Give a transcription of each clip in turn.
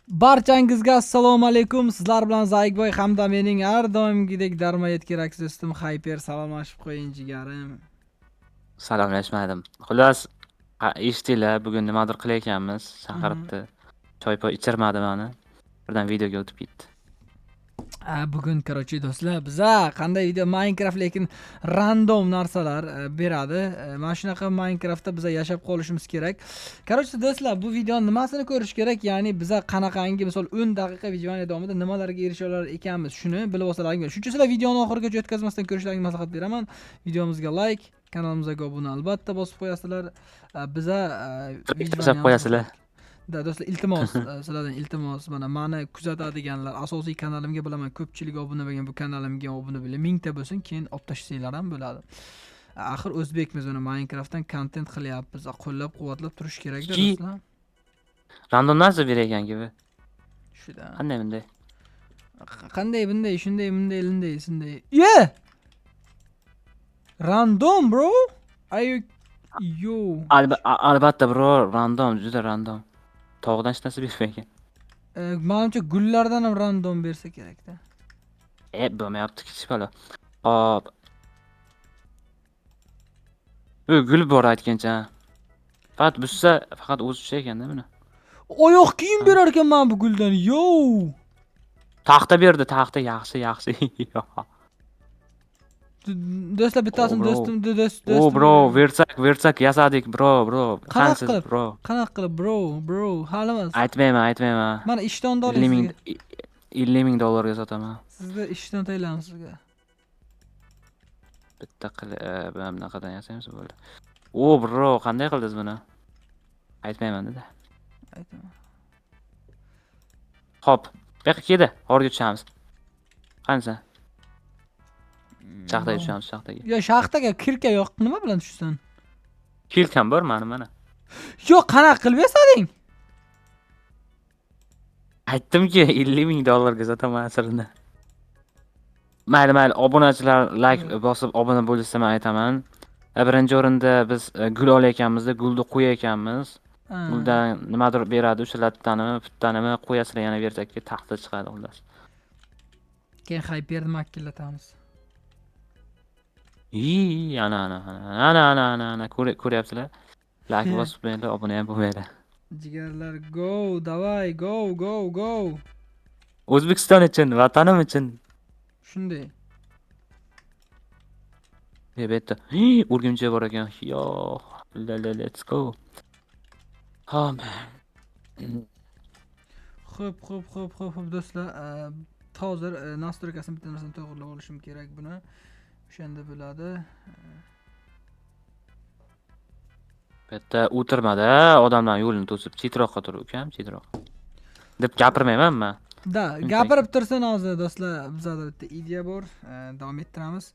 Barchangizga assalomu alaykum. Sizlar bilan Zaykboy hamda mening har doimgidek darmoyat kerak do'stim Hyper salomlashib qo'ying jigarim. Salomlashmadim. Xullas, eshitdinglar, bugun nimadir qilayotganmiz. Mhm. Chaqiribdi. Choy-poy ichirmadi mani. Birdan videoga o'tib ketdi. Bugun короче do'stlar, biza qanday video Minecraft lekin random narsalar beradi. Mana shunaqa Minecraftda biza yashab qolishimiz kerak. Короче do'stlar, bu videoni nimasini ko'rish kerak? Ya'ni biza qanaqangi misol 10 daqiqa video davomida nimalarga erisha olar ekanmiz, shuni bilib olsalaringiz. Shuncha sizlar videoni oxirigacha o'tkazmasdan ko'rishlaringizni maslahat beraman. Videomizga like, kanalimizga obuna albatta bosib qo'yasizlar. Biza Tashlab qo'yasizlar. do'stlar, iltimos, sizlardan iltimos, mani kuzatadiganlar, asosiy kanalimga bilaman ko'pchilik obuna bo'lgan, bu kanalimga obuna bo'ling, 1000 ta bo'lsin, keyin olib tashlasanglar ham bo'ladi. Axir o'zbekmiz, mana Minecraftdan kontent qilyapmiz, qo'llab-quvvatlab turish kerak-da do'stlar. Random narsa bergan gibi. Shuda. Qanday bunday? Qanday bunday, shunday, bunday, linday, sinday. Random, bro. Yo. Albatta bro, random, juda random. Tog'dan hech narsa bermagan. Menimcha gullardan ham random bersa kerak-da. Bo'lmayapti, kichik bola. Hop. Gul bor aytgancha. Faqat bussa, faqat o'zi tushar ekanda buni. Oyoq kiyim berar ekan men bu guldan. Yo. Taxta berdi, taxta yaxshi. Do'stlar, bittasini do'stim. Bro, versak yasadik, bro. Qansiz, bro? Qanaqa qilib, bro, hali emas. Aytmayman. Mana ishton oling sizga. $50,000 sotaman. Sizga ishton tayinlamiz sizga. Bitta mana bunaqadan yasaymiz bo'ldi. Bro, qanday qildingiz buni? Aytmayman-da. Aytaman. Hop, bu yoqqa keldi. Orga tushamiz. Qancha? Shaxtaga tushamiz, shaxtaga. Yo, shaxtaga kirka yo'q, nima bilan tushsan? Kilkam bor mana. Yo, qanaqa qilib yasading? Aytdimki, $50,000 ga sotaman sirini. Mayli, obunachilar like bosib obuna bo'lsa men aytaman. Birinchi o'rinda biz gul olayotganmizda, gulni qo'yayotganmiz. Guldan nimadir beradi, o'shalardanimi, puttanimi qo'yasizlar, yana bersakki taxta chiqadi xullas. Keyin Hyperni makillatamiz. Ana, ko'ryapsizlar? Like bosib qo'yinglar, obuna ham bo'lmaylar. Jigarlar, go, davay, go. O'zbekiston uchun, vatanim uchun. Shunday. Betta. Urgimchi bor ekan. Yo, let's go. Ha, man. Xo'p, do'stlar, hozir nastroykasini bitta narsani to'g'rilab olishim kerak buni. O'shanda bo'ladi. Bitta o'tirmada odamlar yo'lini to'sib, chetroqqa tur, ukam, chetroq. deb gapirmayman men. Gapirib tursin hozir do'stlar, bizda bitta ideya bor, davom ettiramiz.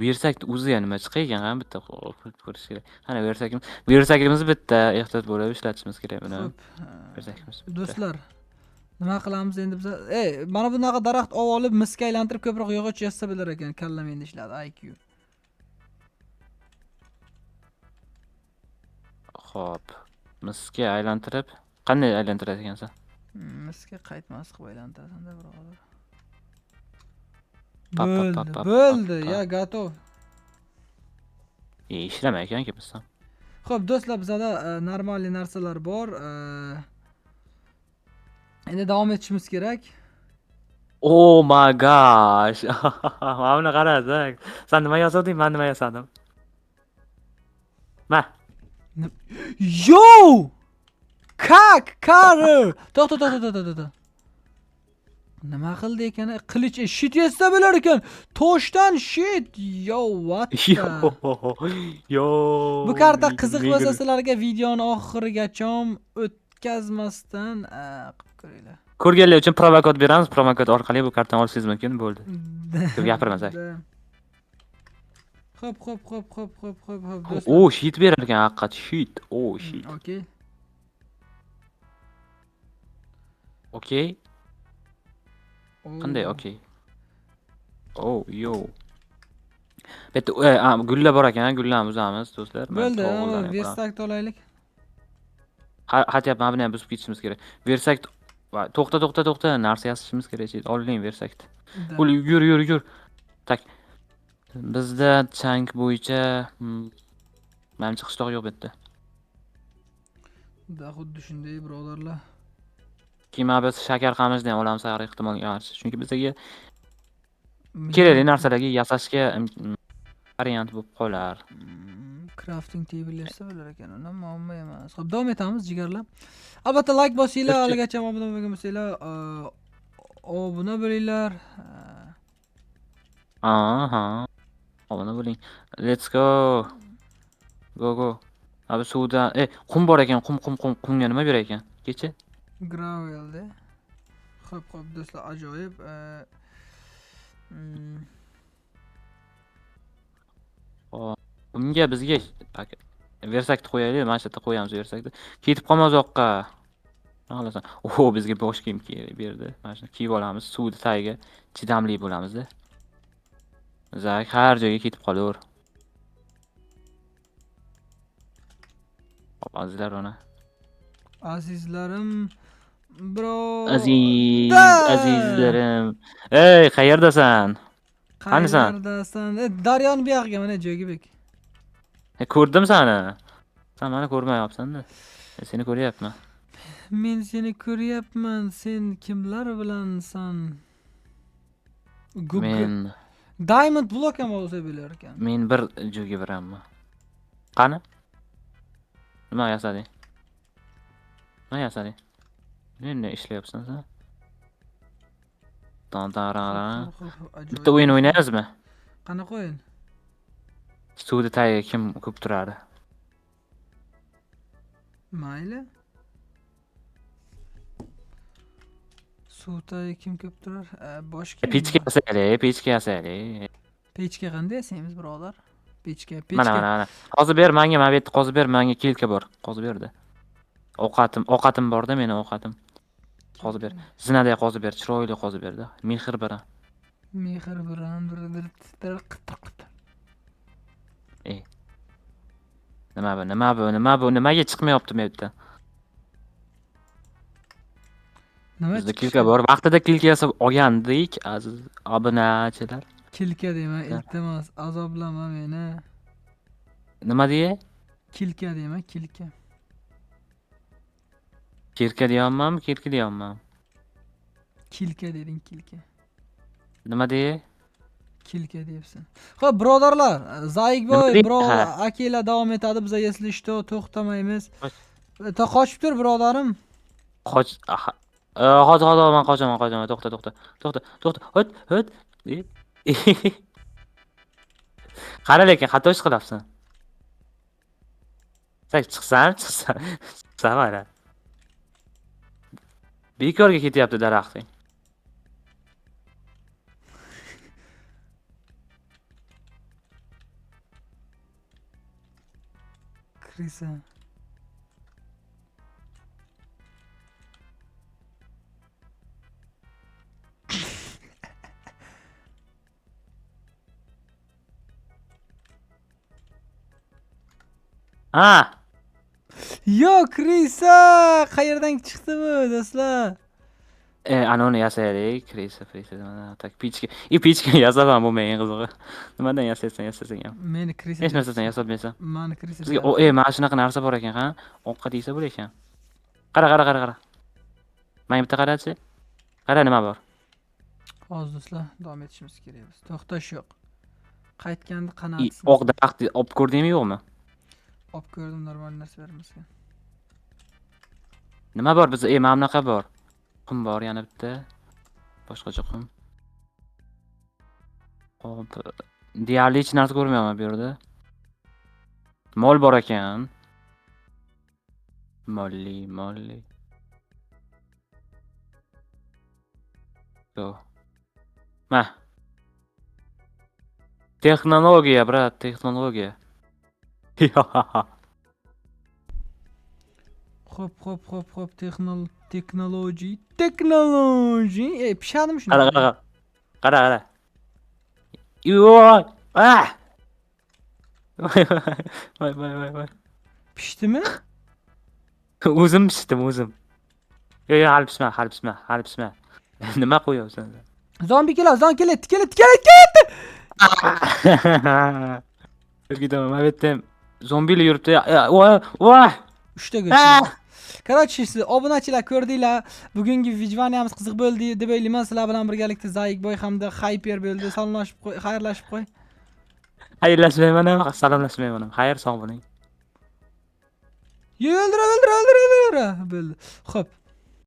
Bersak o'zi nima chiqaygan ham bitta ko'rish kerak. Qani bersakimiz bitta ehtiyot bo'lib ishlatishimiz kerak buni. Bersakimiz. Do'stlar, nima qilamiz endi biz? Mana bunaqa daraxt olib misga aylantirib ko'proq yog'och yassa bo'lar ekan, kallam endi ishladi, IQ. Xo'p, misga aylantirib, qanday aylantirasiz ekansan? Misga qaytmas qilib aylantirasan-da, birodar. Bo'ldi, ya готов. Ishlamay ekan-ki bizdan. Xo'p, do'stlar, bizda normalniy narsalar bor. Endi davom etishimiz kerak. Oh my gosh. Mana buni qarasang. Sen nima yozading, men nima yozadim? Ma. Yo! Kar! To'xta. Nima qildi ekan? Qilich shit yesa bo'lar ekan. Toshdan shit. Yo, what? Yo. Bu karta qiziq bo'lsa sizlarga videoni oxirigacha o'tkazmasdan qilib ko'ringlar. Ko'rganlar uchun promokod beramiz. Promokod orqali bu kartani olishingiz mumkin, bo'ldi. Deb gapirmasak. Xo'p. Shit berar ekan, haqiqat shit. Shit. Okay. Qanday okay? Yo. Bitta gullar bor ekan, gullarni uzamiz do'stlar. Bo'ldi, versakni olaylik. Hatyapman, buni ham buzib ketishimiz kerak. Versakt to'xta, narsa yasashimiz kerak. Oling versakt. Da. Ul yur. Tak. Bizda chang bo'yicha menimcha qishloq yo'q bu yerda. Da xuddi shunday birodarlar. Keyin biz shakar qamishni ham olamiz har ehtimolga qarshi. Chunki bizga Million- kerakli narsalarga yasashga variant bo'lib qolar. Crafting table esa bo'lar ekan, uni muammo emas. Xo'p, davom etamiz jigarlar. Albatta like bosinglar, haligacha obuna bo'lmagan bo'lsanglar, obuna bo'linglar. Aha. Obuna bo'ling. Let's go. Go. Abi suvda, qum bor ekan, qumga nima berar ekan? Kecha? Gravelda. Xo'p, do'stlar, ajoyib. Bunga bizga versakni qo'yaylik, mana shu yerda qo'yamiz versakni. Ketib qolmaz uzoqqa. Xohlasan. Bizga bosh kiyim berdi. Mana shuni kiyib olamiz, suvni tagiga chidamli bo'lamiz-da. Zak har joyga ketib qolaver. Azizlar ona. Azizlarim, bro. Azizlarim. Qayerdasan? Qanisan? Qayerdasan? Daryoni bu yoqqa mana Jogibek. Ko'rdim seni. Sen meni ko'rmayapsan-da. Seni ko'ryapman. Men seni ko'ryapman. Sen kimlar bilansan? Men Diamond block ham olsa bo'lar ekan. Men bir joyga boraman. Qani? Nima yasading? Ne ishlayapsan sen? Tantarara. Bitta o'yin o'ynaymizmi? Qanaqa o'yin? Suvda tagiga kim ko'p turadi? Mayli. Suvda kim ko'p turar? Boshqa. Pechka yasaylik. Pechka qanday yasaymiz, birodar? Pechka. Mana. Qozib ber menga, men bu yerda qozib ber, menga kelka bor. Qozib berdi. Ovqatim borda, meni ovqatim. Qozib ber. Zinaday qozib ber, chiroyli qozib berdi. Mehr bilan. Nima bu? Nimaga chiqmayapti men yerda? Bizda kilka bor. Vaqtida kilka yasab olgandik, aziz obunachilar. Kilka dema, iltimos, azoblama meni. Nima deya? Kilka dema, kilka. Kirka deyapmanmi, kirki deyapman? Kilka deding, kilka. Nima deya? Kilka deyapsan. Xo'p, birodarlar, Zaygboy, bro, akalar davom etadi, biz eslashda to'xtamaymiz. Qochib tur, birodarim. Hozir men qochaman. To'xta. Hut. Qara lekin xato ish qilyapsan. Sen chiqsan mana. Bekorga ketyapti daraxting. Krisa. Ha! Yo, Krisa, qayerdan chiqdi bu, do'stlar? Anoni yasaylik, Krisa. Tak pichka yasaman bu mening qizig'i. Nimadan yasaysan ham. Meni Krisa. Hech narsadan yasolmaysan. Meni Krisa. Bizga mana shunaqa narsa bor ekan, ha? Ovqat yesa bo'lar ekan. Qara. Menga bitta qarachi. Qara nima bor? Hozir do'stlar, davom etishimiz kerak biz. To'xtash yo'q. Qaytganda qanotsin. Oq daraxt olib ko'rdingmi yo'qmi? Olib ko'rdim, normal narsa bermasgan. Nima bor bizda? Mana bunaqa bor. Qum bor yana bitta. Boshqacha qum. Hop. Deyarli hech narsa ko'rmayapman bu yerda. Mol bor ekan. Molli. Yo. Ma. Texnologiya, brat, texnologiya. Xo'p, technology. Pishadimi shuni? Qara. Yo'q. Voy. Pishdimi? O'zim pishdim, o'zim. Yo'q, hali pishma. Nima qo'yapsan? Zombi kelyapti. Gidaman, men aytdim. Zombilar yuribdi. Voy! 3 ta go'sht. Короче, siz obunachilar ko'rdinglar. Bugungi vijvaniyamiz qiziq bo'ldi deb o'ylayman. Sizlar bilan birgalikda Zaikboy hamda Hyper bo'ldi. Salomlashib qo'y, xayrlashib qo'y. Xayrlashmayman ham, salomlashmayman ham. Xayr, sog' bo'ling. O'ldira. Bo'ldi. Xo'p.